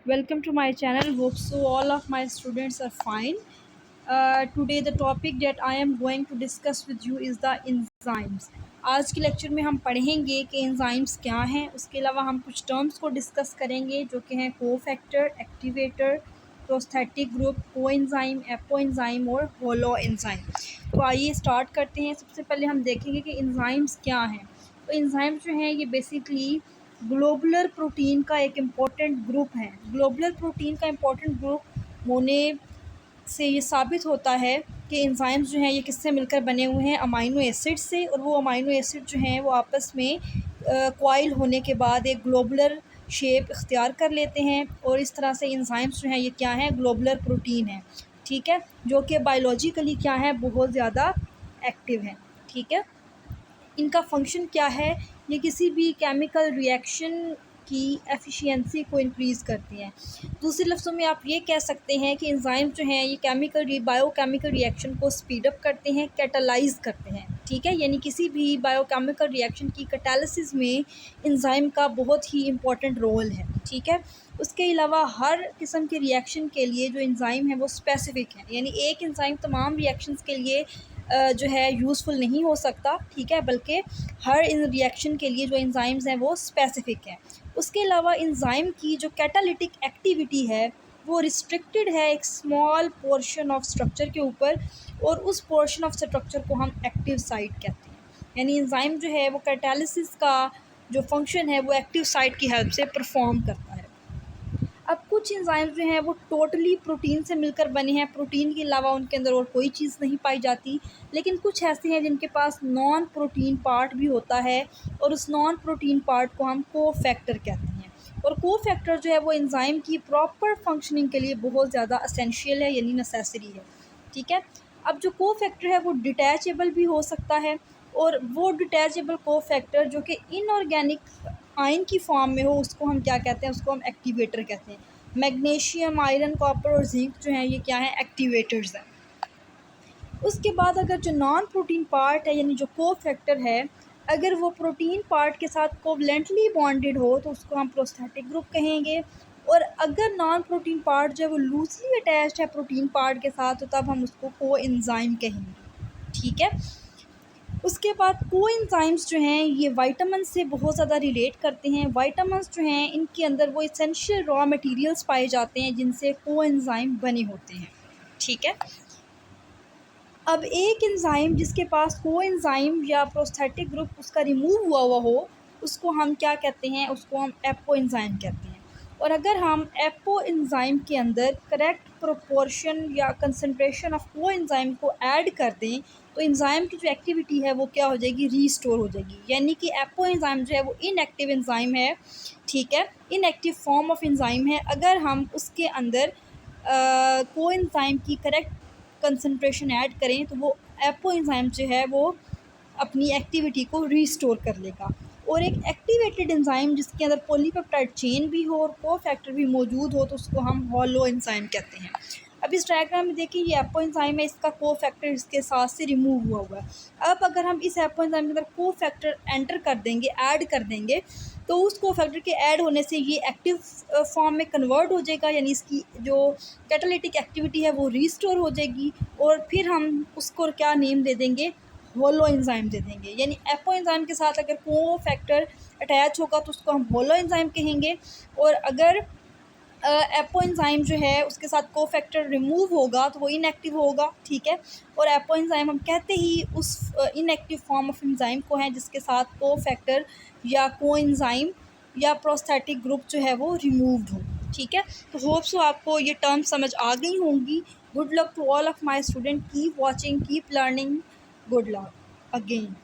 Welcome to my channel. Hope so all of my students are fine. Today the topic that I am going to discuss with you is the enzymes. आज के lecture में हम पढ़ेंगे कि enzymes क्या हैं। उसके अलावा हम कुछ टर्म्स को डिस्कस करेंगे जो कि हैं cofactor, activator, prosthetic group, coenzyme, apoenzyme और होलो एंजाइम। तो आइए स्टार्ट करते हैं। सबसे पहले हम देखेंगे कि एंजाइम्स क्या हैं। तो एंजाइम्स जो हैं ये बेसिकली ग्लोबुलर प्रोटीन का एक इम्पॉर्टेंट ग्रुप है। ग्लोबुलर प्रोटीन का इम्पॉर्टेंट ग्रुप होने से ये साबित होता है कि एंजाइम्स जो हैं ये किससे मिलकर बने हुए हैं, अमाइनो एसिड से। और वो अमाइनो एसिड जो हैं वो आपस में कॉइल होने के बाद एक ग्लोबुलर शेप इख्तियार कर लेते हैं और इस तरह से एंजाइम्स जो हैं ये क्या हैं, ग्लोबुलर प्रोटीन है। ठीक है, जो कि बायोलॉजिकली क्या है, बहुत ज़्यादा एक्टिव है। ठीक है, इनका फंक्शन क्या है, ये किसी भी केमिकल रिएक्शन की एफिशिएंसी को इंक्रीज़ करती हैं। दूसरे लफ्ज़ों में आप ये कह सकते हैं कि एंजाइम जो हैं ये बायोकेमिकल रिएक्शन को स्पीड अप करते हैं, कैटालाइज करते हैं। ठीक है, यानी किसी भी बायोकेमिकल रिएक्शन की कैटालिसिस में एंजाइम का बहुत ही इम्पोर्टेंट रोल है। ठीक है, उसके अलावा हर किस्म के रिएक्शन के लिए जो एंजाइम है वो स्पेसिफ़िक है, यानी एक एंजाइम तमाम रिएक्शंस के लिए जो है यूज़फुल नहीं हो सकता। ठीक है, बल्कि हर इन रिएक्शन के लिए जो एंजाइम्स हैं वो स्पेसिफ़िक हैं। उसके अलावा एंजाइम की जो कैटालिटिक एक्टिविटी है वो रिस्ट्रिक्टेड है एक स्मॉल पोर्शन ऑफ स्ट्रक्चर के ऊपर, और उस पोर्शन ऑफ स्ट्रक्चर को हम एक्टिव साइट कहते हैं। यानी एंजाइम जो है वो कैटालिसिस का जो फंक्शन है वो एक्टिव साइट की हेल्प से परफॉर्म करता है। अब कुछ एंजाइम्स जो हैं वो टोटली प्रोटीन से मिलकर बने हैं, प्रोटीन के अलावा उनके अंदर और कोई चीज़ नहीं पाई जाती। लेकिन कुछ ऐसे हैं जिनके पास नॉन प्रोटीन पार्ट भी होता है, और उस नॉन प्रोटीन पार्ट को हम कोफैक्टर कहते हैं। और कोफैक्टर जो है वो एंजाइम की प्रॉपर फंक्शनिंग के लिए बहुत ज़्यादा असेंशियल है, यानी नेसेसरी है। ठीक है, अब जो कोफैक्टर है वो डिटैचेबल भी हो सकता है, और वो डिटैचेबल कोफैक्टर जो कि इनऑर्गेनिक आयन की फॉर्म में हो उसको हम क्या कहते हैं, उसको हम एक्टिवेटर कहते हैं। मैग्नीशियम, आयरन, कॉपर और जिंक जो हैं ये क्या हैं, एक्टिवेटर्स हैं। उसके बाद अगर जो नॉन प्रोटीन पार्ट है यानी जो कोफैक्टर है, अगर वो प्रोटीन पार्ट के साथ कोवलेंटली बॉन्डेड हो तो उसको हम प्रोस्थेटिक ग्रुप कहेंगे। और अगर नॉन प्रोटीन पार्ट जो है वो लूजली अटैच्ड है प्रोटीन पार्ट के साथ, तो तब हम उसको कोएंजाइम कहेंगे। ठीक है, उसके बाद कोएंजाइम्स जो हैं ये विटामिन से बहुत ज़्यादा रिलेट करते हैं। विटामिन्स जो हैं इनके अंदर वो इसेंशियल रॉ मटेरियल्स पाए जाते हैं जिनसे कोएंजाइम बने होते हैं। ठीक है, अब एक एंजाइम जिसके पास कोएंजाइम या प्रोस्थेटिक ग्रुप उसका रिमूव हुआ हो उसको हम क्या कहते हैं, उसको हम एपोएंजाइम कहते हैं। और अगर हम एपोएंजाइम के अंदर करेक्ट प्रोपोर्शन या कंसंट्रेशन ऑफ कोएंजाइम को ऐड कर दें तो एंजाइम की जो एक्टिविटी है वो क्या हो जाएगी, रीस्टोर हो जाएगी। यानी कि एपोएंजाइम जो है वो इनएक्टिव एंजाइम है। ठीक है, इनएक्टिव फॉर्म ऑफ एंजाइम है। अगर हम उसके अंदर कोएंजाइम की करेक्ट कंसंट्रेशन ऐड करें तो वो एपोएंजाइम जो है वो अपनी एक्टिविटी को रीस्टोर कर लेगा। और एक एक्टिवेटेड एंजाइम जिसके अंदर पॉलीपेप्टाइड चेन भी हो और कोफैक्टर भी मौजूद हो तो उसको हम होलो एंजाइम कहते हैं। अब इस डायग्राम में देखिए ये एपोएंजाइम है, इसका कोफैक्टर इसके साथ से रिमूव हुआ है। अब अगर हम इस एपोएंजाइम के अंदर कोफैक्टर एंटर कर देंगे, ऐड कर देंगे, तो उस कोफैक्टर के ऐड होने से ये एक्टिव फॉर्म में कन्वर्ट हो जाएगा, यानी इसकी जो कैटालिटिक एक्टिविटी है वो रीस्टोर हो जाएगी। और फिर हम उसको क्या नेम दे देंगे, होलो एंजाइम दे देंगे। यानी एपोएंजाइम के साथ अगर कोफैक्टर अटैच होगा तो उसको हम होलो एंजाइम कहेंगे, और अगर एपोएंजाइम जो है उसके साथ कोफैक्टर रिमूव होगा तो वो इनएक्टिव होगा। ठीक है, और एपोएंजाइम हम कहते ही उस इनएक्टिव फॉर्म ऑफ एंजाइम को है जिसके साथ कोफैक्टर या कोएंजाइम या प्रोस्थेटिक ग्रुप जो है वो रिमूव्ड हो। ठीक है, तो होप सो आपको ये टर्म समझ आ गई होंगी। Good luck to all of my student, keep watching, keep learning, good luck again.